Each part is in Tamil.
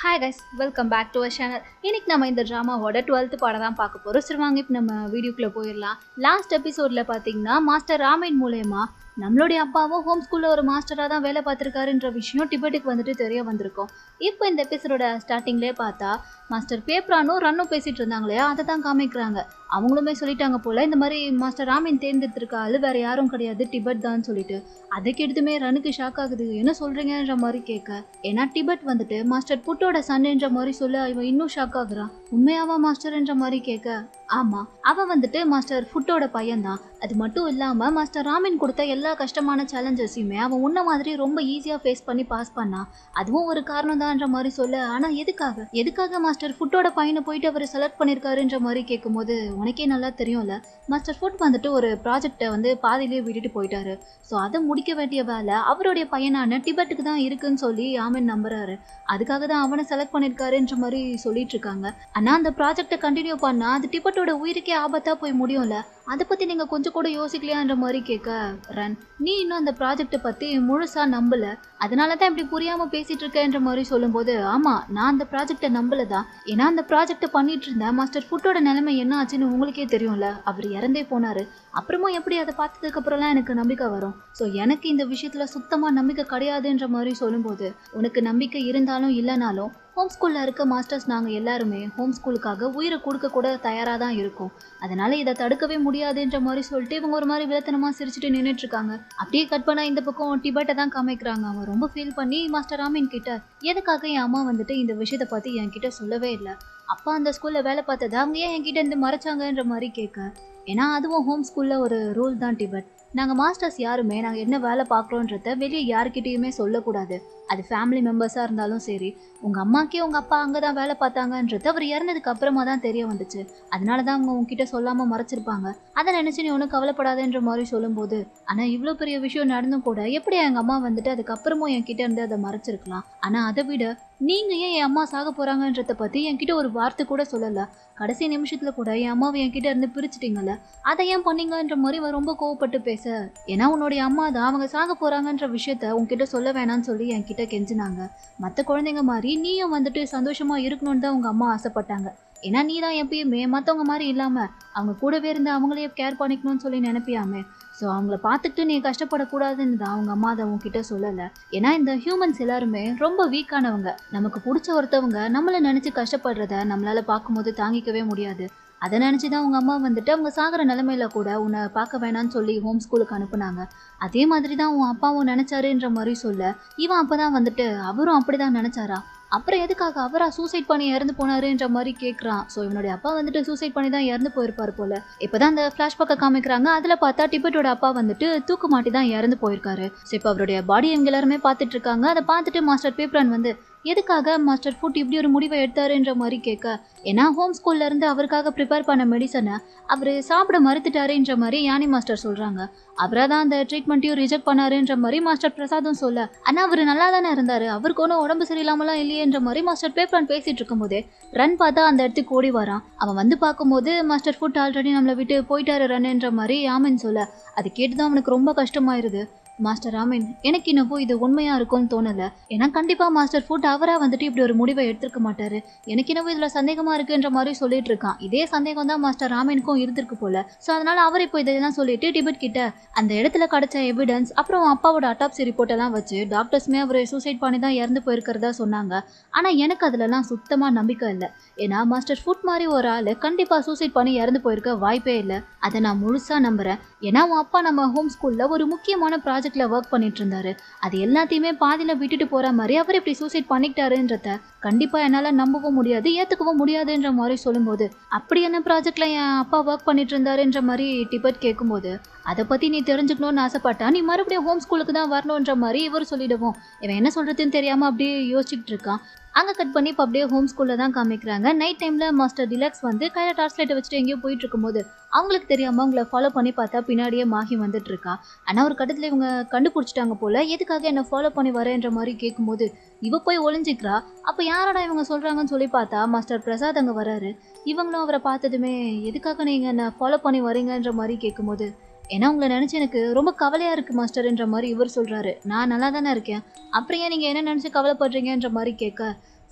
Hi guys, welcome back to our channel. இன்னைக்கு நம்ம இந்த ட்ராமாவோட 12th பாடம் தான் பார்க்க போகிறோம். சரி வாங்க இப்போ நம்ம வீடியோக்குள்ளே போயிடலாம். லாஸ்ட் எபிசோடில் பார்த்தீங்கன்னா மாஸ்டர் ராமைன் மூலயமா நம்மளுடைய அப்பாவும் ஹோம் ஸ்கூலில் ஒரு மாஸ்டராக தான் வேலை பார்த்துருக்காருன்ற விஷயம் டிபெட்டுக்கு வந்துட்டு தெரிய வந்திருக்கும். இப்போ இந்த எபிசோடோட ஸ்டார்டிங்லேயே பார்த்தா மாஸ்டர் பேப்ரானும் ரன்னும் பேசிகிட்டு இருந்தாங்க இல்லையா, அதை தான் காமிக்கிறாங்க. அவங்களுமே சொல்லிட்டாங்க போல், இந்த மாதிரி மாஸ்டர் ராமின் தேர்ந்தெடுத்திருக்க ஆள் வேறு யாரும் கிடையாது, டிபெட் தான் சொல்லிட்டு. அதுக்கு எடுத்துமே ரனுக்கு ஷாக் ஆகுது. என்ன சொல்கிறீங்கன்ற மாதிரி கேட்க, ஏன்னா டிபெட் வந்துட்டு மாஸ்டர் புட்டோட சன்ன்ற மாதிரி சொல்ல இவன் இன்னும் ஷாக் ஆகுறான். உண்மையாவா மாஸ்டர்ன்ற மாதிரி கேட்க, ஆமாம், அவன் வந்துட்டு மாஸ்டர் ஃபுட்டோட பையன்தான். அது மட்டும் இல்லாமல் மாஸ்டர் ராமின் கொடுத்த எல்லா கஷ்டமான சேலஞ்சஸையுமே அவன் உன்ன மாதிரி ரொம்ப ஈஸியாக ஃபேஸ் பண்ணி பாஸ் பண்ணான். அதுவும் ஒரு காரணம் தான்ன்ற மாதிரி சொல்ல, ஆனால் எதுக்காக மாஸ்டர் ஃபுட்டோட பையனை போயிட்டு அவர் செலக்ட் பண்ணியிருக்காருன்ற மாதிரி கேட்கும்போது, உனக்கே நல்லா தெரியும்ல, மாஸ்டர் ஃபுட் வந்துட்டு ஒரு ப்ராஜெக்டை வந்து பாதியிலேயே விட்டுட்டு போயிட்டாரு. ஸோ அதை முடிக்க வேண்டிய வேலை அவருடைய பையனான டிபெட்டுக்கு தான் இருக்குன்னு சொல்லி ஆமன் நம்புறாரு. அதுக்காக தான் அவனை செலக்ட் பண்ணியிருக்காருன்ற மாதிரி சொல்லிட்டு இருக்காங்க. ஆனால் அந்த ப்ராஜெக்டை கண்டினியூ பண்ணால் அது டிபெட்டோட உயிருக்கே ஆபத்தாக போய் முடியும்ல, அதை பற்றி நீங்கள் கொஞ்சம் கூட யோசிக்கலையான்ற மாதிரி கேட்க, ரன், நீ இன்னும் அந்த ப்ராஜெக்டை பற்றி முழுசாக நம்பலை, அதனால தான் இப்படி புரியாமல் பேசிகிட்டு இருக்கேன்ற மாதிரி சொல்லும்போது, ஆமாம், நான் அந்த ப்ராஜெக்டை நம்பலை தான். ஏன்னா அந்த ப்ராஜெக்டை பண்ணிட்டு இருந்தேன் மாஸ்டர் ஃபுட்டோட நிலைமை என்ன ஆச்சுன்னு உங்களுக்கே தெரியும்ல, அவர் இறந்தே போனார். அப்புறமா எப்படி அதை பார்த்ததுக்கப்புறம்லாம் எனக்கு நம்பிக்கை வரும். ஸோ எனக்கு இந்த விஷயத்தில் சுத்தமாக நம்பிக்கை கிடையாதுன்ற மாதிரி சொல்லும்போது, உனக்கு நம்பிக்கை இருந்தாலும் இல்லைனாலும் ஹோம் ஸ்கூலில் இருக்க மாஸ்டர்ஸ் நாங்கள் எல்லாருமே ஹோம் ஸ்கூலுக்காக உயிரை கொடுக்க கூட தயாராக தான் இருக்கோம். அதனால இதை தடுக்கவே முடியாதுன்ற மாதிரி சொல்லிட்டு இவங்க ஒரு மாதிரி விளத்தனமாக சிரிச்சுட்டு நின்றுட்டு இருக்காங்க. அப்படியே கட் பண்ணா இந்த பக்கம் டிபெட்டை தான் காமிக்கிறாங்க. அவன் ரொம்ப ஃபீல் பண்ணி மாஸ்டர் ராமின் கிட்ட, எதுக்காக என் அம்மா வந்துட்டு இந்த விஷயத்தை பற்றி என்கிட்ட சொல்லவே இல்லை, அப்பா அந்த ஸ்கூலில் வேலை பார்த்தது அவங்க ஏன் என்கிட்ட இருந்து மறைச்சாங்கன்ற மாதிரி கேட்க, ஏன்னா அதுவும் ஹோம் ஸ்கூலில் ஒரு ரூல் தான் டிபெட், நாங்கள் மாஸ்டர்ஸ் யாருமே நாங்கள் என்ன வேலை பார்க்குறோன்றத வெளியே யாருக்கிட்டேயுமே சொல்லக்கூடாது. அது ஃபேமிலி மெம்பர்ஸாக இருந்தாலும் சரி, உங்கள் அம்மாக்கே உங்கள் அப்பா அங்கே தான் வேலை பார்த்தாங்கன்றது அவர் இறந்ததுக்கு அப்புறமா தான் தெரிய வந்துச்சு. அதனால தான் அவங்க உங்ககிட்ட சொல்லாமல் மறைச்சிருப்பாங்க. அதை நினச்சி நீ ஒன்றும் கவலைப்படாதன்ற மாதிரி சொல்லும்போது, ஆனால் இவ்வளோ பெரிய விஷயம் நடந்தும் கூட எப்படி எங்கள் அம்மா வந்துட்டு அதுக்கப்புறமும் என்கிட்ட இருந்து அதை மறைச்சிருக்கலாம். ஆனால் அதை விட நீங்கள் ஏன் என் அம்மா சாக போகிறாங்கன்றதை பற்றி என்கிட்ட ஒரு வார்த்தை கூட சொல்லலை. கடைசி நிமிஷத்தில் கூட என் அம்மாவை என்கிட்ட இருந்து பிரிச்சுட்டீங்கல்ல, அதை ஏன் பண்ணீங்கன்ற மாதிரி அவன் ரொம்ப கோவப்பட்டு பேச, ஏன்னா உன்னுடைய அம்மா தான் அவங்க சாக போகிறாங்கன்ற விஷயத்த உங்ககிட்ட சொல்ல வேணான்னு சொல்லி என்கிட்ட கெஞ்சினாங்க. மற்ற குழந்தைங்க மாதிரி நீயும் வந்துட்டு சந்தோஷமாக இருக்கணும்னு தான் உங்கள் அம்மா ஆசைப்பட்டாங்க. ஏன்னா நீ தான் எப்பயுமே மற்றவங்க மாதிரி இல்லாமல் அவங்க கூடவே இருந்து அவங்களையே கேர் பண்ணிக்கணும்னு சொல்லி நினைப்பியாமே. ஸோ அவங்கள பார்த்துட்டு நீ கஷ்டப்படக்கூடாதுன்னு தான் அவங்க அம்மா அதை உங்ககிட்ட சொல்லலை. ஏன்னா இந்த ஹியூமன்ஸ் எல்லாருமே ரொம்ப வீக்கானவங்க. நமக்கு பிடிச்ச ஒருத்தவங்க நம்மளை நினச்சி கஷ்டப்படுறத நம்மளால் பார்க்கும்போது தாங்கிக்கவே முடியாது. அதை நினச்சி தான் உங்கள் அம்மா வந்துட்டு அவங்க சாகிற நிலமையில கூட உன்னை பார்க்க வேணான்னு சொல்லி ஹோம் ஸ்கூலுக்கு அனுப்புனாங்க. அதே மாதிரி தான் உன் அப்பாவும் நினச்சாருன்ற மாதிரி சொல்ல, இவன் அப்போ தான் வந்துட்டு அவரும் அப்படி தான் நினச்சாரா, அப்புறம் எதுக்காக அவரா சூசைட் பண்ணி இறந்து போனாருன்ற மாதிரி கேட்குறான். ஸோ இவனுடைய அப்பா வந்துட்டு சூசைட் பண்ணி தான் இறந்து போயிருப்பார் போல. இப்போ தான் அந்த ஃப்ளாஷ்பேக்கை காமிக்கிறாங்க. அதில் பார்த்தா டிபெட்டோட அப்பா வந்துட்டு தூக்கு மாட்டி தான் இறந்து போயிருக்காரு. ஸோ இப்போ அவருடைய பாடி இவங்க எல்லாருமே பார்த்துட்டு இருக்காங்க. அதை பார்த்துட்டு மாஸ்டர் பேப்ரான் வந்து, எதுக்காக மாஸ்டர் ஃபுட் இப்படி ஒரு முடிவை எடுத்தாருன்ற மாதிரி கேட்க, ஏன்னா ஹோம் ஸ்கூல்ல இருந்து அவருக்காக ப்ரிப்பேர் பண்ண மெடிசனை அவர் சாப்பிட மறுத்துட்டாருன்ற மாதிரி யானி மாஸ்டர் சொல்கிறாங்க. அவராக தான் அந்த ட்ரீட்மெண்ட்டையும் ரிஜெக்ட் பண்ணாருன்ற மாதிரி மாஸ்டர் பிரசாதும் சொல்ல, ஆனால் அவர் நல்லா தானே இருந்தார், அவருக்கு ஒன்றும் உடம்பு சரியில்லாமலாம் இல்லையேன்ற மாதிரி மாஸ்டர் பேப்ரான் பேசிகிட்டு இருக்கும்போதே ரன் பார்த்தா அந்த இடத்துக்கு ஓடி வரான். அவன் வந்து பார்க்கும்போது மாஸ்டர் ஃபுட் ஆல்ரெடி நம்மளை விட்டு போயிட்டாரு ரன்ன்ற மாதிரி ஆமன் சொல்ல, அது கேட்டு தான் அவனுக்கு ரொம்ப கஷ்டமாயிருது. மாஸ்டர் ராமின், எனக்கு என்னவோ இது உண்மையாக இருக்கும்னு தோணலை. ஏன்னா கண்டிப்பாக மாஸ்டர் ஃபுட் அவராக வந்துட்டு இப்படி ஒரு முடிவை எடுத்துருக்க மாட்டார். எனக்கு என்னவோ இதில் சந்தேகமாக இருக்குன்ற மாதிரி சொல்லிட்டு இருக்கான். இதே சந்தேகம் தான் மாஸ்டர் ராமினுக்கும் இருந்திருக்கு போல. ஸோ அதனால் அவர் இப்போ இதெல்லாம் சொல்லிட்டு டிபெட் கிட்ட அந்த இடத்துல கிடைச்ச எவிடன்ஸ் அப்புறம் அப்பாவோட அட்டாப்சி ரிப்போர்ட்டெல்லாம் வச்சு டாக்டர்ஸுமே அவர் சூசைட் பண்ணி தான் இறந்து போயிருக்கிறதா சொன்னாங்க. ஆனால் எனக்கு அதிலலாம் சுத்தமாக நம்பிக்கை இல்லை. ஏன்னா மாஸ்டர் ஃபுட் மாதிரி ஒரு ஆள் கண்டிப்பாக சூசைட் பண்ணி இறந்து போயிருக்க வாய்ப்பே இல்லை. அதை நான் முழுசாக நம்புகிறேன். ஏன்னா உன் அப்பா நம்ம ஹோம் ஸ்கூலில் ஒரு முக்கியமான ப்ராஜெக்டில் ஒர்க் பண்ணிட்டு இருந்தாரு. அது எல்லாத்தையுமே பாதியில் விட்டுட்டு போகிற மாதிரி அவர் இப்படி சூசைட் பண்ணிக்கிட்டாருன்றத கண்டிப்பாக என்னால் நம்பவும் முடியாது, ஏற்றுக்கவும் முடியாதுன்ற மாதிரி சொல்லும்போது, அப்படி என்ன ப்ராஜெக்டில் என் அப்பா ஒர்க் பண்ணிட்டு இருந்தாருன்ற மாதிரி டிபெட் கேட்கும்போது, அதை பற்றி நீ தெரிஞ்சுக்கணும்னு ஆசைப்பட்டா நீ மறுபடியும் ஹோம் ஸ்கூலுக்கு தான் வரணுன்ற மாதிரி இவர் சொல்லிடுவோம். இவன் என்ன சொல்கிறதுன்னு தெரியாமல் அப்படியே யோசிச்சுட்டு இருக்கான். அங்கே கட் பண்ணி இப்போ அப்படியே ஹோம் ஸ்கூலில் தான் காமிக்கிறாங்க. நைட் டைமில் மாஸ்டர் டிலக்ஸ் வந்து கையில் டார்ச் லைட்டை வச்சுட்டு எங்கேயோ போயிட்டு இருக்கும்போது அவங்களுக்கு தெரியாமல் அவங்கள ஃபாலோ பண்ணி பார்த்தா பின்னாடியே மாகி வந்துட்டு இருக்கா. ஆனால் ஒரு கட்டத்தில் இவங்க கண்டுபிடிச்சிட்டாங்க போல், எதுக்காக என்னை ஃபாலோ பண்ணி வரேன்ற மாதிரி கேட்கும்போது இவ போய் ஒளிஞ்சிக்கிறா. அப்போ யாரடா இவங்க சொல்கிறாங்கன்னு சொல்லி பார்த்தா மாஸ்டர் பிரசாத் அங்கே வராரு. இவங்களும் அவரை பார்த்ததுமே, எதுக்காக நீங்கள் என்னை ஃபாலோ பண்ணி வரீங்கன்ற மாதிரி கேட்கும்போது, ஏன்னா உங்களை நினச்சி எனக்கு ரொம்ப கவலையாக இருக்குது மாஸ்டர்ன்ற மாதிரி இவர் சொல்கிறாரு. நான் நல்லா தானே இருக்கேன், அப்புறம் ஏன் நீங்கள் என்ன நினச்சி கவலைப்படுறீங்கன்ற மாதிரி கேட்க,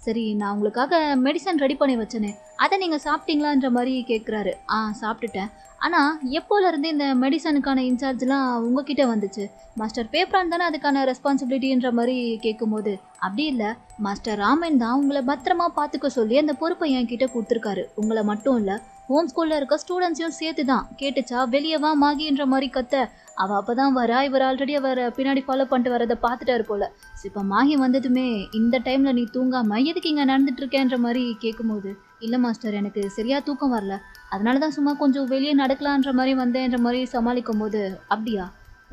சரி நான் உங்களுக்காக மெடிசன் ரெடி பண்ணி வச்சேனே அதை நீங்கள் சாப்பிட்டீங்களான்ற மாதிரி கேட்குறாரு. சாப்பிட்டுட்டேன். ஆனால் எப்போலேருந்து இந்த மெடிசனுக்கான இன்சார்ஜ்லாம் உங்ககிட்ட வந்துச்சு? மாஸ்டர் பேப்ரான் தானே அதுக்கான ரெஸ்பான்சிபிலிட்டின்ற மாதிரி கேட்கும்போது, அப்படி இல்லை, மாஸ்டர் ராமன் தான் உங்களை பத்திரமா பார்த்துக்க சொல்லி அந்த பொறுப்பை என்கிட்ட கொடுத்துருக்காரு. உங்களை மட்டும் இல்லை, ஹோம் ஸ்கூலில் இருக்க ஸ்டூடெண்ட்ஸையும் சேர்த்து தான். கேட்டுச்சா வெளியே வா மாகின்ற மாதிரி கத்த. அவள் அப்போ தான் வரா. இவர் ஆல்ரெடி அவரை பின்னாடி ஃபாலோ பண்ணிட்டு வரதை பார்த்துட்டாரு போல. இப்போ மாகி வந்ததுமே இந்த டைமில் நீ தூங்காமல் எதுக்கு இங்கே நடந்துட்டு இருக்கேன்ற மாதிரி கேட்கும்போது, இல்லை மாஸ்டர் எனக்கு சரியாக தூக்கம் வரல, அதனால தான் சும்மா கொஞ்சம் வெளியே நடக்கலான்ற மாதிரி வந்தேன்ற மாதிரி சமாளிக்கும் போது, அப்படியா,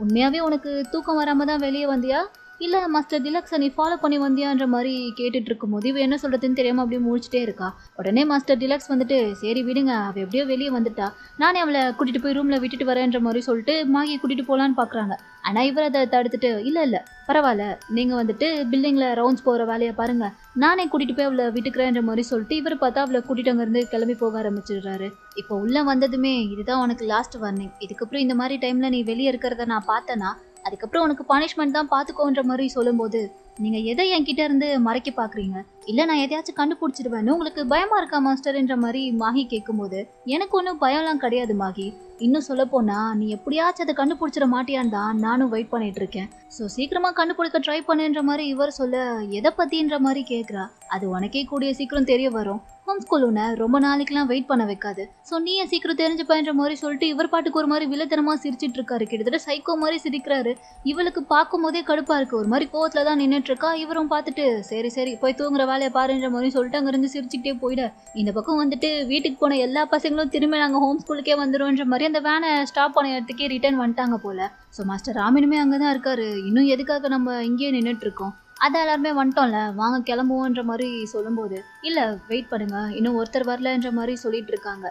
உண்மையாகவே உனக்கு தூக்கம் வராமல் தான் வெளியே வந்தியா, இல்லை மாஸ்டர் திலக்ஸை நீ ஃபாலோ பண்ணி வந்தியான்ற மாதிரி கேட்டுட்டு இருக்கும்போது இவ என்ன சொல்கிறதுன்னு தெரியாமல் அப்படியே முழிச்சிட்டே இருக்கா. உடனே மாஸ்டர் டிலக்ஸ் வந்துட்டு, சரி விடுங்க, அவள் எப்படியோ வெளியே வந்துட்டா, நானே அவளை கூட்டிகிட்டு போய் ரூமில் விட்டுட்டு வரேன்ற மாதிரி சொல்லிட்டு மாகியை கூட்டிகிட்டு போகலான்னு பார்க்குறாங்க. ஆனால் இவர் அதை தடுத்துட்டு, இல்லை பரவாயில்ல, நீங்கள் வந்துட்டு பில்டிங்கில் ரவுண்ட்ஸ் போகிற வேலையை பாருங்கள், நானே கூட்டிகிட்டு போய் அவளை விட்டுக்கிறேன்ற மாதிரி சொல்லிட்டு இவர் பார்த்தா அவளை கூட்டிகிட்டு அங்கேருந்து கிளம்பி போக ஆரம்பிச்சிடுறாரு. இப்போ உள்ளே வந்ததுமே, இதுதான் உனக்கு லாஸ்ட் வார்னிங், இதுக்கப்புறம் இந்த மாதிரி டைமில் நீ வெளியே இருக்கிறத நான் பார்த்தேன்னா அதுக்கப்புறம் உனக்கு பனிஷ்மெண்ட் தான் பார்த்துக்கோன்ற மாதிரி சொல்லும்போது, நீங்கள் எதை என்கிட்ட இருந்து மறைக்க பார்க்குறீங்க, இல்லை நான் எதையாச்சும் கண்டுபிடிச்சிடுவேன்னு உங்களுக்கு பயமாக இருக்கா மாஸ்டர்ன்ற மாதிரி மாகி கேட்கும்போது, எனக்கு ஒன்றும் பயம்லாம் கிடையாது மாகி, இன்னும் சொல்லப்போனா நீ எப்படியாச்சும் அதை கண்டுபிடிச்சிட மாட்டியான்னு தான் நானும் வெயிட் பண்ணிட்டு இருக்கேன். ஸோ சீக்கிரமாக கண்டுபிடிக்க ட்ரை பண்ணுன்ற மாதிரி இவர் சொல்ல, எதை பற்றின்ற மாதிரி கேட்குறா. அது உனக்கே கூடிய சீக்கிரம் தெரிய வரும், ஹோம் ஸ்கூல் உன்னை ரொம்ப நாளைக்கெல்லாம் வெயிட் பண்ண வைக்காது, ஸோ நீ சீக்கிரம் தெரிஞ்சுப்பேன்ற மாதிரி சொல்லிட்டு இவர் பாட்டுக்கு ஒரு மாதிரி வில்லத்தனமாக சிரிச்சிட்டு இருக்காரு. கிட்டத்தட்ட சைக்கோ மாதிரி சிரிக்கிறாரு. இவளுக்கு பார்க்கும் போதே கடுப்பாக இருக்குது. ஒரு மாதிரி கோவத்தில் தான் நின்றுட்டு இருக்கா. இவரும் பார்த்துட்டு, சரி போய் தூங்குற வேலையை பாருன்ற மாதிரி சொல்லிட்டு அங்கேருந்து சிரிச்சுக்கிட்டே போயிட, இந்த பக்கம் வந்துட்டு வீட்டுக்கு போன எல்லா பசங்களும் திரும்பி நாங்கள் ஹோம் ஸ்கூலுக்கே வந்துடும்ன்ற மாதிரி அந்த வேனை ஸ்டாப் பண்ண இடத்துக்கே ரிட்டர்ன் வந்துட்டாங்க போல. ஸோ மாஸ்டர் ராமினுமே அங்கே தான் இருக்காரு. இன்னும் எதுக்காக நம்ம இங்கேயே நின்றுட்டு இருக்கோம், அதை எல்லாருமே வந்துட்டோம்ல, வாங்க கிளம்புவோன்ற மாதிரி சொல்லும்போது, இல்லை வெயிட் பண்ணுங்க, இன்னும் ஒருத்தர் வரலன்ற மாதிரி சொல்லிட்டு இருக்காங்க.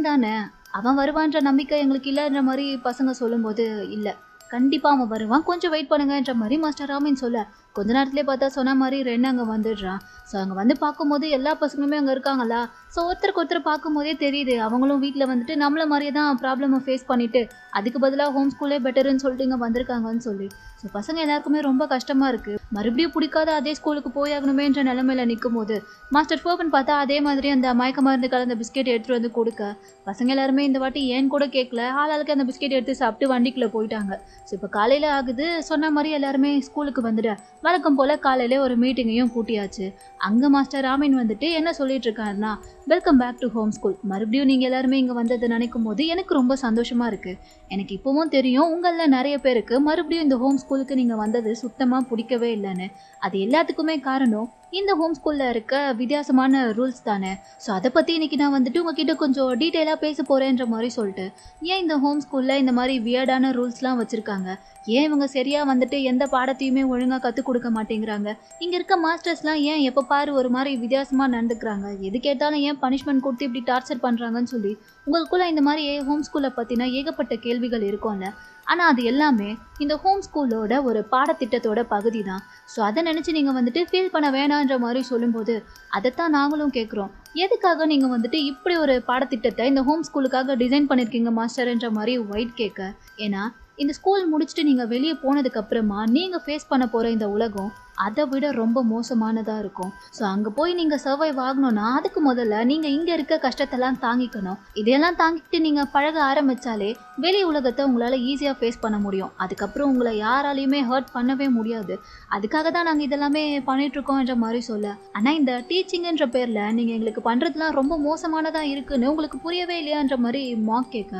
தானே, அவன் வருவான்ற நம்பிக்கை எங்களுக்கு இல்லைன்ற மாதிரி பசங்க சொல்லும்போது, இல்லை கண்டிப்பாக அவன் வருவான், கொஞ்சம் வெயிட் பண்ணுங்கன்ற மாதிரி மாஸ்டர் ராமின் சொல்ல, கொஞ்ச நேரத்துலேயே பார்த்தா சொன்ன மாதிரி ரெண்டு அங்கே வந்துடுறான். ஸோ அங்கே வந்து பார்க்கும்போது எல்லா பசங்களுமே அங்கே இருக்காங்களா. ஸோ ஒருத்தருக்கு ஒருத்தர் பார்க்கும்போதே தெரியுது அவங்களும் வீட்டில் வந்துட்டு நம்மளை மாதிரியே தான் ப்ராப்ளமை ஃபேஸ் பண்ணிவிட்டு அதுக்கு பதிலாக ஹோம் ஸ்கூலே பெட்டருன்னு சொல்லிட்டு இங்கே வந்திருக்காங்கன்னு சொல்லி. ஸோ பசங்க எல்லாருக்குமே ரொம்ப கஷ்டமாக இருக்குது. மறுபடியும் பிடிக்காத அதே ஸ்கூலுக்கு போயாகணுமேன்ற நிலைமையில நிற்கும் போது மாஸ்டர் ஃபோபன் பார்த்தா அதே மாதிரி அந்த மயக்க மருந்து கலந்த பிஸ்கெட் எடுத்துகிட்டு வந்து கொடுக்க, பசங்க எல்லாருமே இந்த வாட்டி ஏன் கூட கேட்கல, ஆளாளுக்கு அந்த பிஸ்கெட் எடுத்து சாப்பிட்டு வண்டிக்குள்ளே போயிட்டாங்க. ஸோ இப்போ காலையில் ஆகுது. சொன்ன மாதிரி எல்லாருமே ஸ்கூலுக்கு வந்துட வழக்கம் போல் காலையிலே ஒரு மீட்டிங்கையும் கூட்டியாச்சு. அங்கே மாஸ்டர் ராமின் வந்துட்டு என்ன சொல்லிட்டு இருக்காருன்னா, welcome back to home school, மறுபடியும் நீங்கள் எல்லாருமே இங்கே வந்ததை நினைக்கும் போது எனக்கு ரொம்ப சந்தோஷமாக இருக்குது. எனக்கு இப்போவும் தெரியும் உங்களில் நிறைய பேருக்கு மறுபடியும் இந்த ஹோம் ஸ்கூலுக்கு நீங்கள் வந்தது சுத்தமாக பிடிக்கவே இல்லைன்னு. அது எல்லாத்துக்குமே காரணம் இந்த ஹோம் ஸ்கூலில் இருக்க வித்தியாசமான ரூல்ஸ் தானே. ஸோ அதை பற்றி இன்றைக்கி நான் வந்துட்டு உங்ககிட்ட கொஞ்சம் டீட்டெயிலாக பேச போகிறேன்ற மாதிரி சொல்லிட்டு, ஏன் இந்த ஹோம் ஸ்கூலில் இந்த மாதிரி வியர்டான ரூல்ஸ்லாம் வச்சுருக்காங்க, ஏன் இவங்க சரியாக வந்துட்டு எந்த பாடத்தையுமே ஒழுங்காக கற்றுக் கொடுக்க மாட்டேங்கிறாங்க, இங்கே இருக்க மாஸ்டர்ஸ்லாம் ஏன் எப்போ பாரு ஒரு மாதிரி வித்தியாசமாக நடந்துக்கிறாங்க, எது கேட்டாலும் ஏன் பனிஷ்மெண்ட் கொடுத்து இப்படி டார்ச்சர் பண்ணுறாங்கன்னு சொல்லி உங்களுக்குள்ளே இந்த மாதிரி ஹோம் ஸ்கூலை பற்றினா ஏகப்பட்ட கேள்விகள் இருக்கும்ல. ஆனால் அது எல்லாமே இந்த ஹோம் ஸ்கூலோட ஒரு பாடத்திட்டத்தோட பகுதி தான். ஸோ அதை நினச்சி நீங்கள் வந்துட்டு ஃபீல் பண்ண வேணான்ற மாதிரி சொல்லும்போது, அதைத்தான் நாங்களும் கேட்குறோம், எதுக்காக நீங்கள் வந்துட்டு இப்படி ஒரு பாடத்திட்டத்தை இந்த ஹோம் ஸ்கூலுக்காக டிசைன் பண்ணியிருக்கீங்க மாஸ்டர்ன்ற மாதிரி ஒயிட் கேட்க. ஏன்னா இந்த ஸ்கூல் முடிச்சுட்டு நீங்கள் வெளியே போனதுக்கப்புறமா நீங்கள் ஃபேஸ் பண்ண போகிற இந்த உலகம் அதை விட ரொம்ப மோசமானதாக இருக்கும். ஸோ அங்கே போய் நீங்கள் சர்வைவ் ஆகணும்னா அதுக்கு முதல்ல நீங்கள் இங்கே இருக்க கஷ்டத்தெல்லாம் தாங்கிக்கணும். இதையெல்லாம் தாங்கிட்டு நீங்கள் பழக ஆரம்பித்தாலே வெளி உலகத்தை உங்களால் ஈஸியாக ஃபேஸ் பண்ண முடியும். அதுக்கப்புறம் உங்களை யாராலையுமே ஹர்ட் பண்ணவே முடியாது. அதுக்காக தான் நாங்கள் இதெல்லாமே பண்ணிகிட்ருக்கோன்ற மாதிரி சொல்ல. ஆனால் இந்த டீச்சிங்குன்ற பேரில் நீங்கள் எங்களுக்கு பண்ணுறதுலாம் ரொம்ப மோசமானதாக இருக்குன்னு உங்களுக்கு புரியவே இல்லையான்ற மாதிரி மார்க் கேட்க,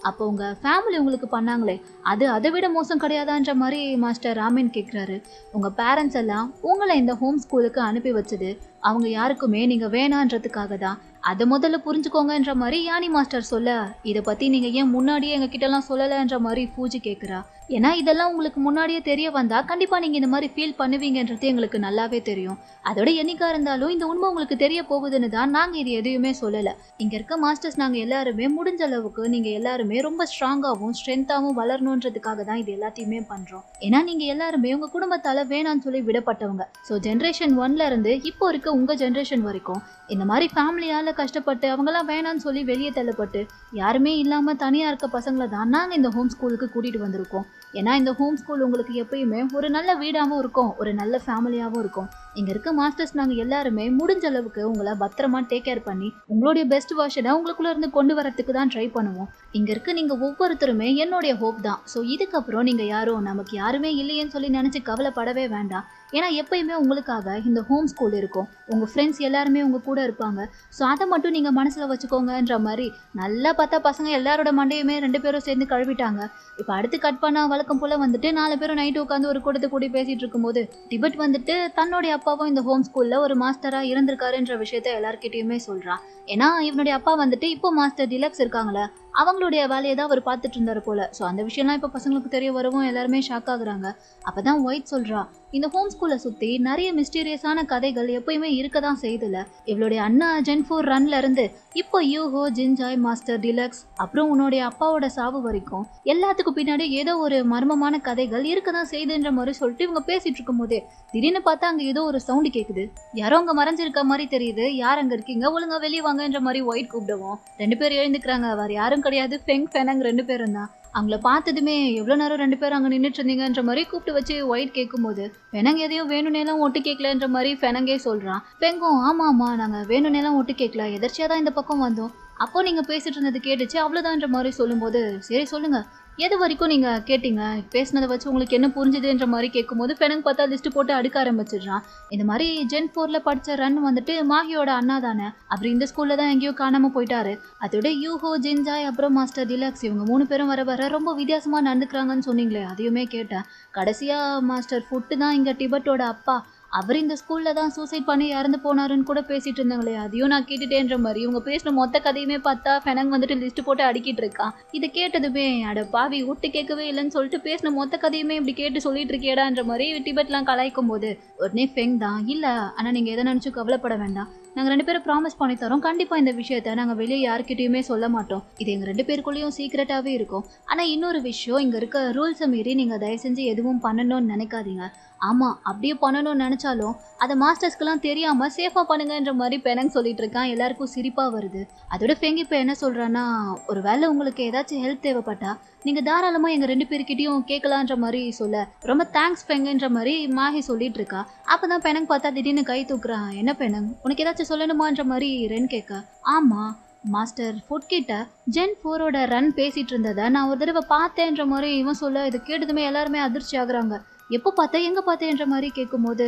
அப்போ உங்கள் ஃபேமிலி உங்களுக்கு பண்ணாங்களே அது அதை விட மோசம் கிடையாதான்ற மாதிரி மாஸ்டர் ராமின் கேட்குறாரு. உங்கள் பேரண்ட்ஸ் எல்லாம் உங்களை இந்த ஹோம் ஸ்கூலுக்கு அனுப்பி வச்சது அவங்க யாருக்குமே நீங்கள் வேணான்றதுக்காக தான். அதை முதல்ல புரிஞ்சுக்கோங்கன்ற மாதிரி யானி மாஸ்டர் சொல்ல, இதை பற்றி நீங்கள் ஏன் முன்னாடியே எங்ககிட்டலாம் சொல்லலைன்ற மாதிரி பூஜி கேட்குறா. ஏன்னா இதெல்லாம் உங்களுக்கு முன்னாடியே தெரிய வந்தால் கண்டிப்பாக நீங்கள் இந்த மாதிரி ஃபீல் பண்ணுவீங்கன்றது எங்களுக்கு நல்லாவே தெரியும். அதோட என்னைக்காக இருந்தாலும் இந்த உண்மை உங்களுக்கு தெரிய போகுதுன்னு தான் நாங்கள் இது எதையுமே சொல்லலை. இங்கே இருக்க மாஸ்டர்ஸ் நாங்கள் எல்லாருமே முடிஞ்ச அளவுக்கு நீங்கள் எல்லாருமே ரொம்ப ஸ்ட்ராங்காகவும் ஸ்ட்ரென்த்தாகவும் வளரணுன்றதுக்காக தான் இது எல்லாத்தையுமே பண்ணுறோம். ஏன்னா நீங்கள் எல்லாருமே உங்கள் குடும்பத்தால் வேணான்னு சொல்லி விடப்பட்டவங்க. ஸோ ஜென்ரேஷன் 1ல இருந்து இப்போ இருக்க உங்கள் ஜென்ரேஷன் வரைக்கும் இந்த மாதிரி ஃபேமிலியால் கஷ்டப்பட்டு அவங்களாம் வேணான்னு சொல்லி வெளியே தள்ளப்பட்டு யாருமே இல்லாமல் தனியாக இருக்க பசங்களை தான் நாங்கள் இந்த ஹோம் ஸ்கூலுக்கு கூட்டிகிட்டு வந்திருக்கோம். ஏன்னா இந்த ஹோம் ஸ்கூல் உங்களுக்கு எப்பயுமே ஒரு நல்ல வீடாகவும் இருக்கும், ஒரு நல்ல ஃபேமிலியாகவும் இருக்கும். இங்க இருக்க மாஸ்டர்ஸ் நாங்க எல்லாருமே முடிஞ்ச அளவுக்கு உங்களை பத்திரமா டேக் கேர் பண்ணி உங்களுடைய பெஸ்ட் வெர்ஷனை உங்களுக்குள்ள இருந்து கொண்டு வரதுக்கு தான் ட்ரை பண்ணுவோம். இங்க இருக்க நீங்க ஒவ்வொருத்தருமே என்னுடைய ஹோப் தான். ஸோ இதுக்கப்புறம் நீங்க யாரும் நமக்கு யாருமே இல்லையேன்னு சொல்லி நினைச்சு கவலைப்படவே வேண்டாம். ஏன்னா எப்பயுமே உங்களுக்காக இந்த ஹோம் ஸ்கூல் இருக்கும். உங்க ஃப்ரெண்ட்ஸ் எல்லாருமே உங்க கூட இருப்பாங்க. ஸோ அதை மட்டும் நீங்க மனசுல வச்சுக்கோங்கன்ற மாதிரி நல்லா பார்த்தா பசங்க எல்லாரோட மண்டையுமே 2 பேரும் சேர்ந்து கழுவிட்டாங்க. இப்போ அடுத்து கட் பண்ணா வழக்கம் போல வந்துட்டு 4 பேரும் நைட்டு உட்காந்து ஒரு கூட்டத்தை கூடி பேசிட்டு இருக்கும்போது டிபெட் வந்துட்டு தன்னுடைய அப்பாவும் இந்த ஹோம் ஸ்கூல்ல ஒரு மாஸ்டரா இருந்திருக்காருன்ற விஷயத்த எல்லார்கிட்டயுமே சொல்றான். ஏன்னா இவனுடைய அப்பா வந்துட்டு இப்போ மாஸ்டர் டிலக்ஸ் இருக்காங்களே அவங்களுடைய வேலையை தான் அவர் பார்த்துட்டு இருந்தாரு போல. ஸோ அந்த விஷயம்லாம் இப்போ பசங்களுக்கு தெரிய வரவும் எல்லாருமே ஷாக் ஆகுறாங்க. அப்பதான் ஒயிட் சொல்றா, இந்த ஹோம் ஸ்கூலை சுத்தி நிறைய மிஸ்டீரியஸான கதைகள் எப்பயுமே இருக்க தான் செய்யுதுல. இவளுடைய அண்ணா ஜென்ஃபோர் ரன்ல இருந்து இப்போ யூஹோ ஜின்ஜாய் மாஸ்டர் டிலக்ஸ் அப்புறம் உன்னுடைய அப்பாவோட சாவு வரைக்கும் எல்லாத்துக்கும் பின்னாடி ஏதோ ஒரு மர்மமான கதைகள் இருக்க தான் செய்யுதுன்ற மாதிரி சொல்லிட்டு இவங்க பேசிட்டு இருக்கும் போதே திடீர்னு பார்த்தா அங்க ஏதோ ஒரு சவுண்டு கேக்குது. யாரோ அங்க மறைஞ்சிருக்க மாதிரி தெரியுது. யார் அங்க இருக்கீங்க, ஒழுங்கா வெளியே வாங்கன்ற மாதிரி ஒயிட் கூப்பிடுவோம். 2 பேர் எழுந்துக்கிறாங்க. வேற யாரும் கிடையாது, ஃபெங் ஃபெனங் 2 பேரும் தான். அவங்கள பார்த்ததுமே எவ்வளோ நேரம் 2 பேரும் அங்கே நின்றுட்டு இருந்தீங்கன்ற மாதிரி கூப்பிட்டு வச்சு ஒயிட் கேட்கும்போது ஃபெனங் எதையும் வேணும்னேலாம் ஒட்டு கேட்கலன்ற மாதிரி ஃபெனங்கே சொல்கிறான். ஃபெங்கும் ஆமாம்மா நாங்கள் வேணும்னேலாம் ஒட்டு கேட்கல, எதர்ச்சியாக தான் இந்த பக்கம் வந்தோம், அப்போ நீங்கள் பேசிட்டு இருந்தது கேட்டுச்சு அவ்வளோதான்ற மாதிரி சொல்லும்போது சரி சொல்லுங்க எது வரைக்கும் நீங்கள் கேட்டீங்க, பேசினதை வச்சு உங்களுக்கு என்ன புரிஞ்சுதுன்ற மாதிரி கேட்கும்போது ஃபெனங் பார்த்தா லிஸ்ட்டு போட்டு அடுக்க ஆரம்பிச்சிடுறான். இந்த மாதிரி ஜென் 4ல படித்த ரன் வந்துட்டு மாகியோட அண்ணா தானே, அப்படி இந்த ஸ்கூலில் தான் எங்கேயோ காணாமல் போயிட்டாரு. அதோட யூஹோ ஜின்ஜாய் அப்புறம் மாஸ்டர் டிலக்ஸ் இவங்க 3 பேரும் வர வர ரொம்ப வித்தியாசமாக நடந்துக்கிறாங்கன்னு சொன்னீங்களே, அதையுமே கேட்டேன். கடைசியாக மாஸ்டர் ஃபுட்டு தான் இங்கே டிபெட்டோட அப்பா, அவர் இந்த ஸ்கூல்ல தான் சூசைட் பண்ணி இறந்து போனாருன்னு கூட பேசிட்டு இருந்தாங்களே, அதையும் நான் கேட்டுட்டேன்ற மாதிரி இவங்க பேசின மொத்த கதையுமே பார்த்தா ஃபெனங் வந்துட்டு லிஸ்ட் போட்டு அடிக்கிட்டு இருக்கான். இதை கேட்டதுமே அட பாவி விட்டு கேட்கவே இல்லைன்னு சொல்லிட்டு பேசின மொத்த கதையுமே இப்படி கேட்டு சொல்லிட்டு இருக்கேடான்ற மாதிரி டிபெட்லாம் கலாய்க்கும் போது உடனே ஃபெங் தான் இல்லை ஆனால் நீங்கள் எதை நினச்சும் கவலைப்பட வேண்டாம், நாங்கள் 2 பேரும் ப்ராமிஸ் பண்ணி தரோம், கண்டிப்பாக இந்த விஷயத்த நாங்கள் வெளியே யார்கிட்டயுமே சொல்ல மாட்டோம், இது எங்கள் 2 பேருக்குள்ளேயும் சீக்ரெட்டாகவே இருக்கும். ஆனால் இன்னொரு விஷயம், இங்கே இருக்க ரூல்ஸை மீறி நீங்கள் தயவு செஞ்சு எதுவும் பண்ணணும்னு நினைக்காதீங்க. ஆமாம் அப்படியே பண்ணணும்னு நினச்சாலும் அதை மாஸ்டர்ஸ்க்கெல்லாம் தெரியாமல் சேஃபாக பண்ணுங்கன்ற மாதிரி பெனங் சொல்லிட்டு இருக்கான். எல்லாருக்கும் சிரிப்பாக வருது. அதோட ஃபெங் இப்போ என்ன சொல்கிறான்னா, ஒரு வேளை உங்களுக்கு ஏதாச்சும் ஹெல்ப் தேவைப்பட்டா நீங்கள் தாராளமாக எங்கள் 2 பேர்கிட்டையும் கேட்கலான்ற மாதிரி சொல்ல ரொம்ப தேங்க்ஸ் ஃபெங்குன்ற மாதிரி மாஹி சொல்லிட்டு இருக்கா. அப்போ தான் பெனங் பார்த்தா திடீர்னு கை தூக்குறான். என்ன பெனங் உனக்கு ஏதாச்சும் சொல்லணுமான்ற மாதிரி ரென் கேட்க, ஆமாம் மாஸ்டர் ஃபுட் கிட்ட ஜென் 4ஓட ரன் பேசிகிட்டு இருந்ததை நான் ஒரு தடவை பார்த்தேன்ற மாதிரி இவன் சொல்ல இதை கேட்டதுமே எல்லாருமே அதிர்ச்சி ஆகுறாங்க. எப்போ பார்த்தேன் எங்கே பார்த்தேன்ற மாதிரி கேட்கும்போது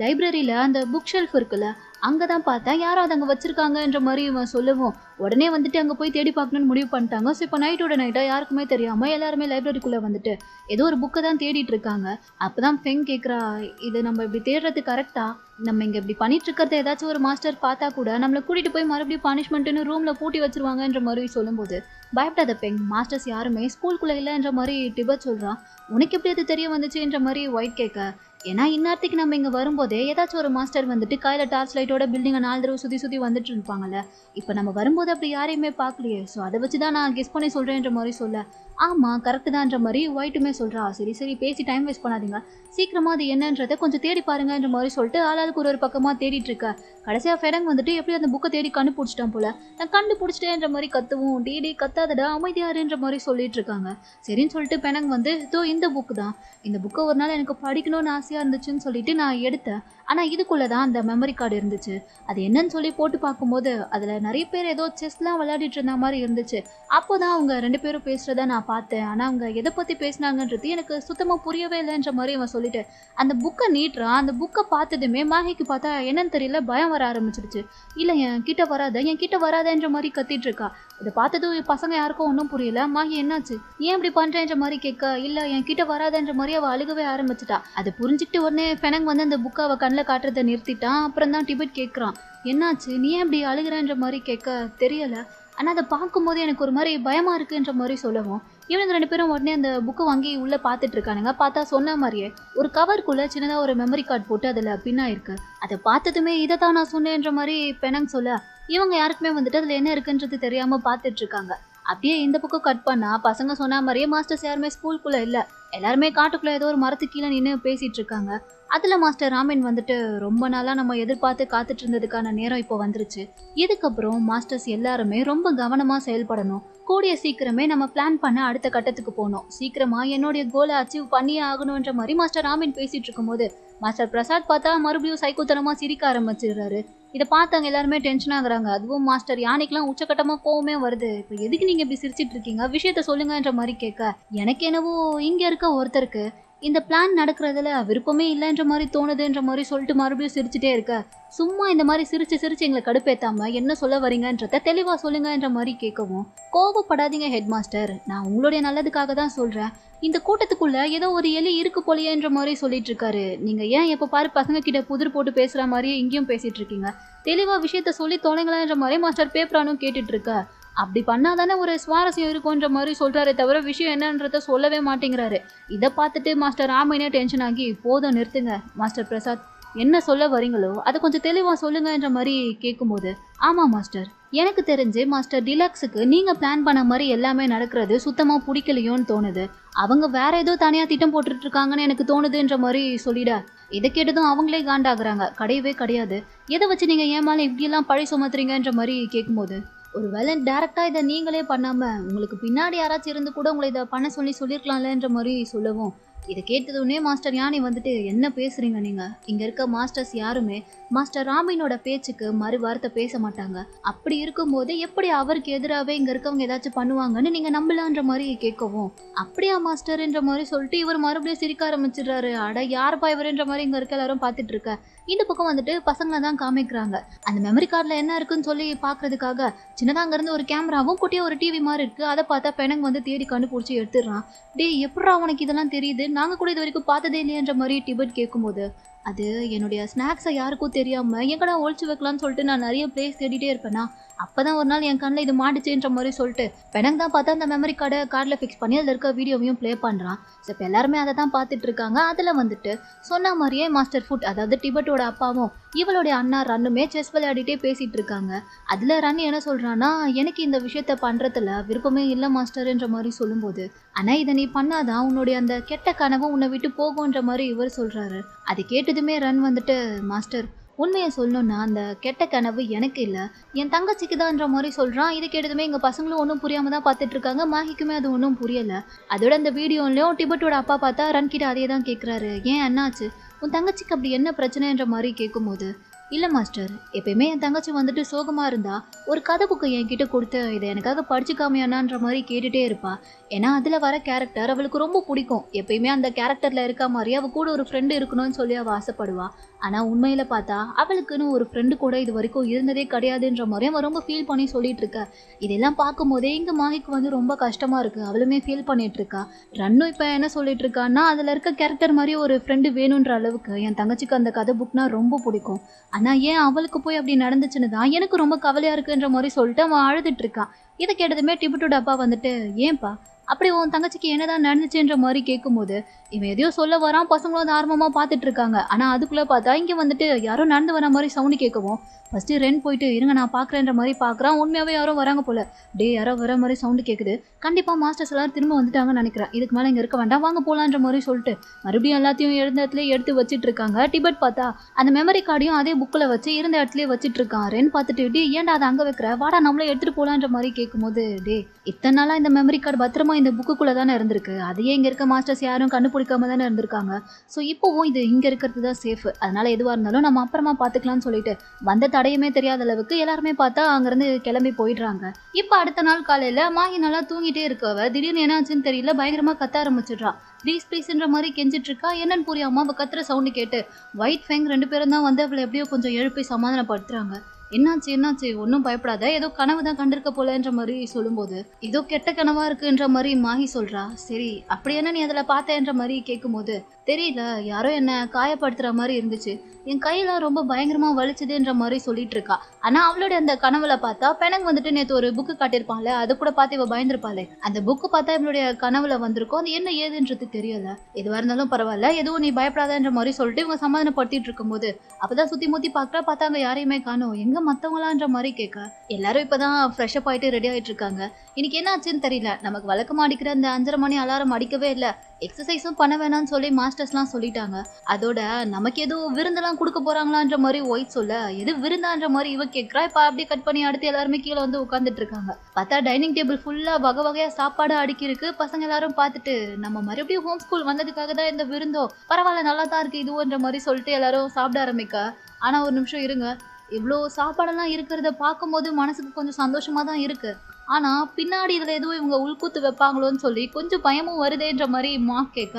லைப்ரரியில் அந்த புக் ஷெல்ஃப் இருக்குல்ல அங்கே தான் பார்த்தேன், யாரும் அதை அங்கே வச்சுருக்காங்கன்ற மாதிரி இவன் சொல்லவும் உடனே வந்துட்டு அங்கே போய் தேடி பார்க்கணுன்னு முடிவு பண்ணிட்டாங்க. ஸோ இப்போ நைட்டோட நைட்டாக யாருக்குமே தெரியாமல் எல்லாருமே லைப்ரரிக்குள்ளே வந்துட்டு ஏதோ ஒரு புக்கை தான் தேடிட்டு இருக்காங்க. அப்போ தான் ஃபெங் கேட்குறா, இது நம்ம இப்படி தேடுறது கரெக்டா, நம்ம இங்கே இப்படி பண்ணிட்டு இருக்கிறத ஏதாச்சும் ஒரு மாஸ்டர் பார்த்தா கூட நம்மளை கூட்டிகிட்டு போய் மறுபடியும் பனிஷ்மெண்ட்டுன்னு ரூமில் பூட்டி வச்சிருவாங்கன்ற மாதிரி சொல்லும்போது பயப்படாத பெங், மாஸ்டர்ஸ் யாருமே ஸ்கூலுக்குள்ளே இல்லைன்ற மாதிரி டிபெட் சொல்கிறான். உனக்கு எப்படி அது தெரிய வந்துச்சுன்ற மாதிரி ஒயிட் கேட்க, ஏன்னா இந்நேரத்துக்கு நம்ம இங்கே வரும்போதே ஏதாச்சும் ஒரு மாஸ்டர் வந்துட்டு கையில் டார்ச் லைட்டோட பில்டிங்கை 4 தடவை சுற்றி வந்துட்டு இருப்பாங்கல்ல, இப்போ நம்ம வரும்போது அப்படி யாரையுமே பார்க்கலையே, ஸோ அதை வச்சு தான் நான் கெஸ் பண்ணி சொல்கிறேன்ற மாதிரி சொல்ல ஆமாம் கரெக்டு தான்ற மாதிரி ஒயிட்டுமே சொல்கிறா. சரி சரி பேசி டைம் வேஸ்ட் பண்ணாதீங்க, சீக்கிரமாக அது என்னன்றதை கொஞ்சம் தேடி பாருங்கன்ற மாதிரி சொல்லிட்டு ஆளாளுக்கு ஒரு பக்கமாக தேடிட்டு இருக்க. கடைசியாக ஃபெனங் வந்துட்டு எப்படி அந்த புக்கை தேடி கண்டுபிடிச்சிட்டான் போல, நான் கண்டுபிடிச்சிட்டேன்ற மாதிரி கத்துவும் டேடி கத்தாதடா அமைதியாருன்ற மாதிரி சொல்லிட்டு இருக்காங்க. சரின்னு சொல்லிட்டு பெனங் வந்து இதோ இந்த புக்கு தான், இந்த புக்கை ஒரு நாள் எனக்கு படிக்கணும்னு ஆசையாக இருந்துச்சுன்னு சொல்லிட்டு நான் எடுத்தேன், ஆனால் இதுக்குள்ளே தான் அந்த மெமரி கார்டு இருந்துச்சு, அது என்னன்னு சொல்லி போட்டு பார்க்கும்போது அதில் நிறைய பேர் ஏதோ செஸ்லாம் விளையாடிட்டு இருந்த மாதிரி இருந்துச்சு. அப்போ தான் அவங்க 2 பேரும் பேசுகிறத நான் பார்த்தேன், ஆனால் அவங்க எதை பற்றி பேசினாங்கன்றது எனக்கு சுத்தமாக புரியவே இல்லைன்ற மாதிரி அவன் சொல்லிட்டு அந்த புக்கை நீட்டுறான். அந்த புக்கை பார்த்ததுமே மாஹிக்கு பார்த்தா என்னன்னு தெரியல பயம் வர ஆரம்பிச்சிருச்சு. இல்லை என் கிட்ட வராதன்ற மாதிரி கத்திட்டு இருக்கா. அதை பார்த்ததும் பசங்க யாருக்கும் ஒன்றும் புரியல. மாஹி என்னாச்சு ஏன் இப்படி பண்ணுறேன்ற மாதிரி கேட்க, இல்லை என் கிட்ட வராதன்ற மாதிரி அவள் அழுகவே ஆரம்பிச்சிட்டா. அதை புரிஞ்சுக்கிட்டு உடனே ஃபெனங் வந்து அந்த புக்கை அவள் கண்ணில் காட்டுறதை நிறுத்திட்டான். அப்புறம் தான் டிபெட் கேட்குறான், என்னாச்சு நீ ஏன் இப்படி அழுகிறன்ற மாதிரி கேட்க, தெரியல ஆனால் அதை பார்க்கும்போது எனக்கு ஒரு மாதிரி பயமாக இருக்குன்ற மாதிரி சொல்லவும் இவனுங்க 2 பேரும் உடனே அந்த புக்கை வாங்கி உள்ளே பார்த்துட்டு இருக்கானுங்க. பார்த்தா சொன்ன மாதிரியே ஒரு கவருக்குள்ளே சின்னதாக ஒரு மெமரி கார்டு போட்டு அதில் பின்னா இருக்கு. அதை பார்த்ததுமே இதை தான் நான் சொன்னேன்ற மாதிரி பெனங் சொல்ல இவங்க யாருக்குமே வந்துட்டு அதில் என்ன இருக்குன்றது தெரியாமல் பார்த்துட்டு இருக்காங்க. அப்படியே இந்த பக்கம் கட் பண்ணா பசங்க சொன்ன மாதிரியே மாஸ்டர்ஸ் யாருமே ஸ்கூலுக்குள்ளே இல்லை, எல்லாருமே காட்டுக்குள்ளே ஏதோ ஒரு மரத்துக்கு கீழே நின்று பேசிகிட்டு இருக்காங்க. அதுல மாஸ்டர் ராமன் வந்துட்டு ரொம்ப நாளா நம்ம எதிர்பார்த்து காத்துட்டு இருந்ததுக்கான நேரம் இப்போ வந்துருச்சு. இதுக்கப்புறம் மாஸ்டர்ஸ் எல்லாருமே ரொம்ப கவனமா செயல்படணும். கூடிய சீக்கிரமே நம்ம பிளான் பண்ண அடுத்த கட்டத்துக்கு போனோம். சீக்கிரமா என்னுடைய கோலை அச்சீவ் பண்ணியே ஆகணும்ன்ற மாதிரி மாஸ்டர் ராமன் பேசிட்டு இருக்கும்போது மாஸ்டர் பிரசாத் பார்த்தா மறுபடியும் சைக்கோத்தனமா சிரிக்க ஆரம்பிச்சிடுறாரு. இதை பார்த்தாங்க எல்லாருமே டென்ஷன் ஆகுறாங்க. அதுவும் மாஸ்டர் யானைக்கெல்லாம் உச்சக்கட்டமா கோவமே வருது. இப்போ எதுக்கு நீங்க இப்படி சிரிச்சிட்டு இருக்கீங்க, விஷயத்த சொல்லுங்கன்ற மாதிரி கேட்க, எனக்கு என்னவோ இங்க இருக்க ஒருத்தருக்கு இந்த பிளான் நடக்கிறதுல விருப்பமே இல்லைன்ற மாதிரி தோணுதுன்ற மாதிரி சொல்லிட்டு மறுபடியும் சிரிச்சுட்டே இருக்க, சும்மா இந்த மாதிரி சிரிச்சு சிரிச்சு எங்களை கடுப்பேத்தாம என்ன சொல்ல வரீங்கன்றத தெளிவா சொல்லுங்கன்ற மாதிரி கேட்கவும், கோபப்படாதீங்க ஹெட் மாஸ்டர், நான் உங்களுடைய நல்லதுக்காக தான் சொல்றேன். இந்த கூட்டத்துக்குள்ள ஏதோ ஒரு எலி இருக்கு போலியேன்ற மாதிரி சொல்லிட்டு இருக்காரு. நீங்க ஏன் எப்ப பாரு பசங்க கிட்ட புதிர் போட்டு பேசுற மாதிரியே இங்கேயும் பேசிட்டு இருக்கீங்க, தெளிவா விஷயத்த சொல்லி தொலைங்களான்ற மாதிரி மாஸ்டர் பேப்பரானும் கேட்டுட்டு இருக்க. அப்படி பண்ணாதானே ஒரு சுவாரஸ்யம் இருக்குன்ற மாதிரி சொல்றாரே தவிர விஷயம் என்னன்றத சொல்லவே மாட்டேங்கிறாரு. இதை பார்த்துட்டு மாஸ்டர் ராமைனே டென்ஷன் ஆகி, போதும் நிறுத்துங்க மாஸ்டர் பிரசாத், என்ன சொல்ல வரீங்களோ அதை கொஞ்சம் தெளிவா சொல்லுங்கன்ற மாதிரி கேட்கும்போது, ஆமா மாஸ்டர், எனக்கு தெரிஞ்சு மாஸ்டர் டிலக்ஸுக்கு நீங்க பிளான் பண்ண மாதிரி எல்லாமே நடக்கிறது சுத்தமா பிடிக்கலையோன்னு தோணுது. அவங்க வேற ஏதோ தனியா திட்டம் போட்டுட்டு இருக்காங்கன்னு எனக்கு தோணுதுன்ற மாதிரி சொல்லிட, இதை கேட்டதும் அவங்களே காண்டாகிறாங்க. கிடையவே கிடையாது, எதை வச்சு நீங்க ஏமால இப்படி எல்லாம் பழி சுமத்துறீங்கன்ற மாதிரி கேட்கும்போது, ஒரு வேலை டேரக்டா இதை நீங்களே பண்ணாம உங்களுக்கு பின்னாடி யாராச்சும் இருந்து கூட உங்களை இதை பண்ண சொல்லியிருக்கலாம்லன்ற மாதிரி சொல்லவும், இதை கேட்டதுன்னே மாஸ்டர் யானை வந்துட்டு, என்ன பேசுறீங்க நீங்க, இங்க இருக்க மாஸ்டர்ஸ் யாருமே மாஸ்டர் ராமினோட பேச்சுக்கு மறு வார்த்தை பேச மாட்டாங்க. அப்படி இருக்கும்போது எப்படி அவருக்கு எதிராகவே இங்க இருக்கவங்க ஏதாச்சும் பண்ணுவாங்கன்னு நீங்க நம்பலான்ற மாதிரி கேட்கவும், அப்படியா மாஸ்டர்ன்ற மாதிரி சொல்லிட்டு இவர் மறுபடியும் சிரிக்க ஆரம்பிச்சிடுறாரு. அட யாருப்பா இவருன்ற மாதிரி இங்க இருக்க எல்லாரும் பார்த்துட்டு இருக்க. இந்த பக்கம் வந்துட்டு பசங்களை தான் காமிக்கிறாங்க. அந்த மெமரி கார்டில் என்ன இருக்குன்னு சொல்லி பார்க்கறதுக்காக சின்னதாக அங்கேருந்து ஒரு கேமராவும் குட்டியாக ஒரு டிவி மாதிரி இருக்குது. அதை பார்த்தா பெனங்க வந்து தேடி கண்டுபிடிச்சி எடுத்துடுறான். டே எப்படா உனக்கு இதெல்லாம் தெரியுது, நாங்கள் கூட இது வரைக்கும் பார்த்ததே இல்லையன்ற மாதிரி டிபெட் கேட்கும்போது, அது என்னுடைய ஸ்நாக்ஸை யாருக்கும் தெரியாமல் எங்கடா ஒழிச்சு வைக்கலான்னு சொல்லிட்டு நான் நிறைய பிளேஸ் தேடிட்டே இருப்பேனா, அப்போதான் ஒரு நாள் என் கண்ணில் இது மாட்டுச்சுன்ற மாதிரி சொல்லிட்டு பெனங்க தான் பார்த்தா அந்த மெமரி கார்டில் ஃபிக்ஸ் பண்ணி அதில் இருக்க வீடியோவையும் ப்ளே பண்ணுறான். ஸோ இப்போ எல்லாருமே அதை தான் பார்த்துட்டு இருக்காங்க. அதில் வந்துட்டு சொன்ன மாதிரியே மாஸ்டர் ஃபுட், அதாவது டிபெட்டோட அப்பாவும் இவளுடைய அண்ணா ரன்னுமே செஸ் விளையாடிட்டே பேசிகிட்டு இருக்காங்க. அதில் ரன் என்ன சொல்கிறான்னா, எனக்கு இந்த விஷயத்த பண்ணுறதுல விருப்பமே இல்லை மாஸ்டர்ன்ற மாதிரி சொல்லும்போது, ஆனால் இதை நீ பண்ணாதான் உன்னுடைய அந்த கெட்ட கனவு உன்னை விட்டு போகுன்ற மாதிரி இவர் சொல்கிறாரு. அதை கேட்டதுமே ரன் வந்துட்டு, மாஸ்டர் உண்மையை சொல்லணும்னா அந்த கெட்ட கனவு எனக்கு இல்லை, என் தங்கச்சிக்கு தான்ன்ற மாதிரி சொல்கிறான். இதை கேட்டதுமே எங்கள் பசங்களும் ஒன்றும் புரியாமல் தான் பார்த்துட்டு இருக்காங்க. மாஹிக்குமே அது ஒன்றும் புரியலை. அதோட அந்த வீடியோலையும் டிபெட்டோட அப்பா பார்த்தா ரன் கிட்ட அதே தான் கேட்குறாரு, ஏன் என்னாச்சு, உன் தங்கச்சிக்கு அப்படி என்ன பிரச்சனைன்ற மாதிரி கேட்கும்போது, இல்லை மாஸ்டர், எப்பயுமே என் தங்கச்சி வந்துட்டு சோகமாக இருந்தா ஒரு கதை புக்கை என்கிட்ட கொடுத்து இதை எனக்காக படிச்சுக்காமையானான்ற மாதிரி கேட்டுகிட்டே இருப்பா. ஏன்னா அதில் வர கேரக்டர் அவளுக்கு ரொம்ப பிடிக்கும். எப்பயுமே அந்த கேரக்டரில் இருக்க மாதிரி அவள் கூட ஒரு ஃப்ரெண்டு இருக்கணும்னு சொல்லி அவள் ஆசைப்படுவா. ஆனால் உண்மையில் பார்த்தா அவளுக்குன்னு ஒரு ஃப்ரெண்டு கூட இது வரைக்கும் இருந்ததே கிடையாதுன்ற மாதிரி அவன் ரொம்ப ஃபீல் பண்ணி சொல்லிட்டு இருக்கா. இதெல்லாம் பார்க்கும்போதே இங்கே மாஹிக்கு வந்து ரொம்ப கஷ்டமாக இருக்குது. அவளுமே ஃபீல் பண்ணிட்டு இருக்கா. ரன்னும் இப்போ என்ன சொல்லிட்டு இருக்கான்னா, அதில் இருக்க கேரக்டர் மாதிரி ஒரு ஃப்ரெண்டு வேணுன்ற அளவுக்கு என் தங்கச்சிக்கு அந்த கதை புக்னா ரொம்ப பிடிக்கும். ஆனால் ஏன் அவளுக்கு போய் அப்படி நடந்துச்சுன்னு தான் எனக்கு ரொம்ப கவலையாக இருக்குன்ற மாதிரி சொல்லிட்டு அவன் அழுதுட்டு இருக்கான். இதை கேட்டதுமே டிபெட்டோட அப்பா வந்துட்டு, ஏன்பா அப்படி உன் தங்கச்சிக்கு என்னதான் நடந்துச்சுன்ற மாதிரி கேட்கும்போது, இவன் எதையோ சொல்ல வரான். பசங்களும் வந்து ஆர்வமாக பார்த்துட்டு இருக்காங்க. ஆனால் அதுக்குள்ளே பார்த்தா இங்கே வந்துட்டு யாரோ நடந்து வர மாதிரி சவுண்டு கேட்கவும், ஃபஸ்ட்டு ரென் போயிட்டு இருங்க நான் பார்க்குறேன்ற மாதிரி பார்க்குறான். உண்மையாகவே யாரோ வராங்க போல. டே யாரோ வர மாதிரி சவுண்டு கேட்குது, கண்டிப்பாக மாஸ்டர்ஸ் எல்லாரும் திரும்ப வந்துட்டாங்கன்னு நினைக்கிறேன், இதுக்கு மேலே இங்கே இருக்க வேண்டாம், வாங்க போகலான்ற மாதிரி சொல்லிட்டு மறுபடியும் எல்லாத்தையும் இருந்த இடத்துல எடுத்து வச்சுட்டு இருக்காங்க. டிபெட் பார்த்தா அந்த மெமரி கார்டையும் அதே புக்கில் வச்சு இருந்த இடத்துலேயே வச்சுட்டு இருக்கான். ரென் பார்த்துட்டு, டே ஏன்டா அதை அங்கே வைக்கிற, வாடா நம்மளே எடுத்துகிட்டு போகலான்ற மாதிரி கேட்கும்போது, டே இத்தனை நாளாக இந்த மெமரி கார்டு பத்திரமா இந்த புக்குக்குள்ளே தானே இருந்திருக்கு, அதையே இங்கே இருக்க மாஸ்டர்ஸ் யாரும் கண்டுபிடிக்காம தானே இருந்திருக்காங்க. ஸோ இப்போவும் இது இங்கே இருக்கிறது தான் சேஃப், அதனால எதுவாக இருந்தாலும் நம்ம அப்புறமா பார்த்துக்கலாம்னு சொல்லிட்டு வந்த தடையுமே தெரியாத அளவுக்கு எல்லாருமே பார்த்தா அங்கேருந்து கிளம்பி போயிடுறாங்க. இப்போ அடுத்த நாள் காலையில் மாஹி நல்லா தூங்கிட்டே இருக்கவ திடீர்னு என்னாச்சுன்னு தெரியல, பயங்கரமாக கத்த ஆரம்பிச்சிடுறா. ப்ளீஸ் ப்ளீஸ்ன்ற மாதிரி கெஞ்சிட்டு இருக்கா. என்னன்னு புரியாமல் அவள் கத்துற சவுண்டு கேட்டு ஒயிட் ஃபேங் 2 பேரும் தான் வந்து அவளை எப்படியோ கொஞ்சம் எழுப்பி சமாதானப்படுத்துறாங்க. என்னாச்சு ஒன்றும் பயப்படாத, ஏதோ கனவு தான் கண்டிருக்க போலன்ற மாதிரி சொல்லும்போது, ஏதோ கெட்ட கனவா இருக்குன்ற மாதிரி மாஹி சொல்றா. சரி அப்படி என்ன நீ அதில் பார்த்தேன்ற மாதிரி கேட்கும்போது, தெரியல, யாரோ என்ன காயப்படுத்துற மாதிரி இருந்துச்சு, என் கையெல்லாம் ரொம்ப பயங்கரமா வலிச்சுதுன்ற மாதிரி சொல்லிட்டு இருக்கா. ஆனா அவளோட அந்த கனவுல பார்த்தா பெனங் வந்துட்டு நேற்று ஒரு புக்கு காட்டியிருப்பான்ல, அதை கூட பார்த்து இவ பயந்துருப்பாளே, அந்த புக்கு பார்த்தா இவளுடைய கனவுல வந்திருக்கும். அது என்ன ஏதுன்றது தெரியல, எதுவா இருந்தாலும் பரவாயில்ல, எதுவும் நீ பயப்படாதன்ற மாதிரி சொல்லிட்டு இவங்க சமாதானப்படுத்திட்டு இருக்கும்போது அப்பதான் சுத்தி முத்தி பார்த்தா அங்க யாரையுமே காணோம். எங்க மத்தவங்களான்ற மாதிரி கேட்க எல்லாரும் இப்பதான் ஃப்ரெஷ் அப் ஆயிட்டு ரெடி ஆயிட்டு இருக்காங்க. இன்னைக்கு என்ன ஆச்சுன்னு தெரியல, நமக்கு வழக்கமா அடிக்கிற அந்த 5:30 மணி அலாரம் அடிக்கவே இல்ல. எக்ஸசைஸும் பண்ண வேணாம்னு சொல்லி மாஸ்டர்ஸ்லாம் சொல்லிட்டாங்க. அதோட நமக்கு ஏதோ விருந்தெல்லாம் கொடுக்க போறாங்களான்ற மாதிரி ஒயிட் சொல்ல, எது விருந்தான்ற மாதிரி இவ கேட்கறா. இப்ப அப்படியே கட் பண்ணி அடுத்து எல்லாருமே கீழே வந்து உட்காந்துட்டு இருக்காங்க. பார்த்தா டைனிங் டேபிள் ஃபுல்லா வகை வகையா சாப்பாடு அடுக்கி இருக்கு. பசங்க எல்லாரும் பார்த்துட்டு நம்ம மறுபடியும் ஹோம் ஸ்கூல் வந்ததுக்காக தான் இந்த விருந்தோ, பரவாயில்ல நல்லா தான் இருக்கு இதுவோன்ற மாதிரி சொல்லிட்டு எல்லாரும் சாப்பிட ஆரம்பிக்க, ஆனா ஒரு நிமிஷம் இருங்க, இவ்வளோ சாப்பாடெல்லாம் இருக்கிறத பார்க்கும்போது மனசுக்கு கொஞ்சம் சந்தோஷமா தான் இருக்கு. ஆனா பின்னாடி இதுல எதுவும் இவங்க உள்கூத்து வைப்பாங்களோன்னு சொல்லி கொஞ்சம் பயமும் வருதேன்ற மாதிரி கேட்க,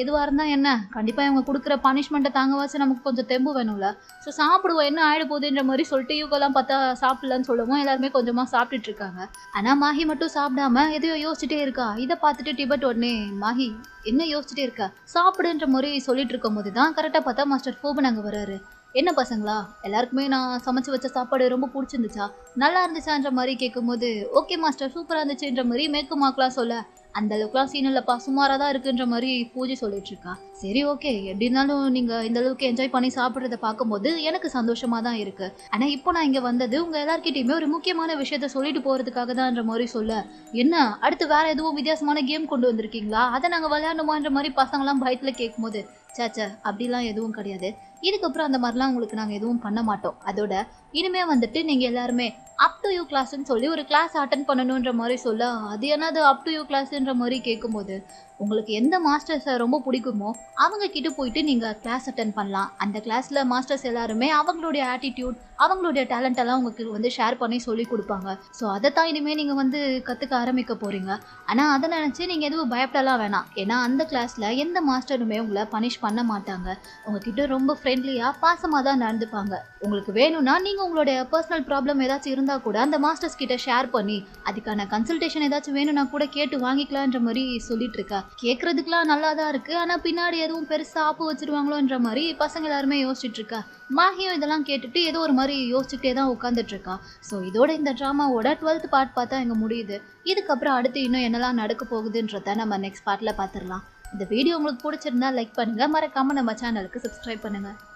எதுவா இருந்தா என்ன, கண்டிப்பா இவங்க கொடுக்குற பனிஷ்மெண்ட்டை தாங்க வச்சு நமக்கு கொஞ்சம் தெம்பு வேணும்ல. ஸோ சாப்பிடுவோம், என்ன ஆயிட போகுதுன்ற மாதிரி சொல்லிட்டு இவங்கெல்லாம் பார்த்தா சாப்பிடலன்னு சொல்லவும் எல்லாருமே கொஞ்சமா சாப்பிட்டுட்டு இருக்காங்க. ஆனா மாஹி மட்டும் சாப்பிடாம எதையோ யோசிச்சுட்டே இருக்கா. இதை பார்த்துட்டு டிபெட் உடனே, மாஹி என்ன யோசிச்சுட்டே இருக்கா, சாப்பிடுன்ற மாதிரி சொல்லிட்டு இருக்கும் போது தான் கரெக்டா பார்த்தா மாஸ்டர் ஃபோபன் அங்க வராரு. என்ன பசங்களா, எல்லாருக்குமே நான் சமைச்சு வச்ச சாப்பாடு ரொம்ப பிடிச்சிருந்துச்சா, நல்லா இருந்துச்சான்ற மாதிரி கேட்கும்போது, ஓகே மாஸ்டர் சூப்பரா இருந்துச்சுன்ற மாதிரி மேற்கு மார்க்லாம் சொல்ல, அந்த அளவுக்குலாம் சீன் இல்லப்பா, சுமாராக தான் இருக்குன்ற மாதிரி பூஜை சொல்லிட்டு இருக்கா. சரி ஓகே, எப்படி இருந்தாலும் நீங்க இந்த அளவுக்கு என்ஜாய் பண்ணி சாப்பிட்றத பார்க்கும்போது எனக்கு சந்தோஷமா தான் இருக்கு. ஆனா இப்போ நான் இங்க வந்தது உங்க எல்லார்கிட்டயுமே ஒரு முக்கியமான விஷயத்த சொல்லிட்டு போறதுக்காக தான்ன்ற மாதிரி சொல்ல, என்ன அடுத்து வேற எதுவும் வித்தியாசமான கேம் கொண்டு வந்திருக்கீங்களா, அதை நாங்க விளையாடணுமான்ற மாதிரி பசங்களாம் பயத்துல கேட்கும்போது, சேச்சா அப்படிலாம் எதுவும் கிடையாது, இதுக்கப்புறம் அந்த மாதிரிலாம் உங்களுக்கு நாங்கள் எதுவும் பண்ண மாட்டோம். அதோட இனிமே வந்துட்டு நீங்கள் எல்லாருமே அப் டு யூ கிளாஸ்ன்னு சொல்லி ஒரு கிளாஸ் அட்டன் பண்ணணுன்ற மாதிரி சொல்ல, அது என்னது அப் டு யூ கிளாஸ்ன்ற மாதிரி கேட்கும்போது, உங்களுக்கு எந்த மாஸ்டர்ஸை ரொம்ப பிடிக்குமோ அவங்க கிட்ட போயிட்டு நீங்கள் கிளாஸ் அட்டன் பண்ணலாம். அந்த கிளாஸில் மாஸ்டர்ஸ் எல்லாருமே அவங்களுடைய ஆட்டிடியூட், அவங்களுடைய டேலண்ட் எல்லாம் உங்களுக்கு வந்து ஷேர் பண்ணி சொல்லி கொடுப்பாங்க. ஸோ அதை தான் இனிமேல் நீங்கள் வந்து கற்றுக்க ஆரம்பிக்க போகிறீங்க. ஆனால் அதை நினச்சி நீங்கள் எதுவும் பயப்படலாம் வேணாம். ஏன்னா அந்த கிளாஸில் எந்த மாஸ்டருமே உங்களை பனிஷ் பண்ண மாட்டாங்க. உங்ககிட்ட ரொம்ப ஃப்ரெண்ட்லியாக பாசமாக தான் நடந்துப்பாங்க. உங்களுக்கு வேணும்னா நீங்கள் உங்களுடைய பர்சனல் ப்ராப்ளம் ஏதாச்சும் இருந்தால் கூட அந்த மாஸ்டர்ஸ் கிட்ட ஷேர் பண்ணி அதுக்கான கன்சல்டேஷன் ஏதாச்சும் வேணும்னா கூட கேட்டு வாங்கிக்கலான்ற மாதிரி சொல்லிட்டு இருக்கா. கேட்கறதுக்குலாம் நல்லா தான் இருக்கு, ஆனால் பின்னாடி எதுவும் பெருசாக ஆப்பு வச்சிருவாங்களோன்ற மாதிரி பசங்க எல்லாருமே யோசிச்சுட்டு இருக்கா. மாஹியும் இதெல்லாம் கேட்டுட்டு ஏதோ ஒரு மாதிரி யோசிச்சுட்டே தான் உட்காந்துட்டு இருக்கா. ஸோ இதோட இந்த ட்ராமாவோட 12th பார்ட் பார்த்தா இங்கே முடியுது. இதுக்கப்புறம் அடுத்து இன்னும் என்னெல்லாம் நடக்க போகுதுன்றத நம்ம நெக்ஸ்ட் பார்ட்டில் பார்த்துடலாம். இந்த வீடியோ உங்களுக்கு பிடிச்சிருந்தா லைக் பண்ணுங்க, மறக்காம நம்ம சேனலுக்கு சப்ஸ்கிரைப் பண்ணுங்க.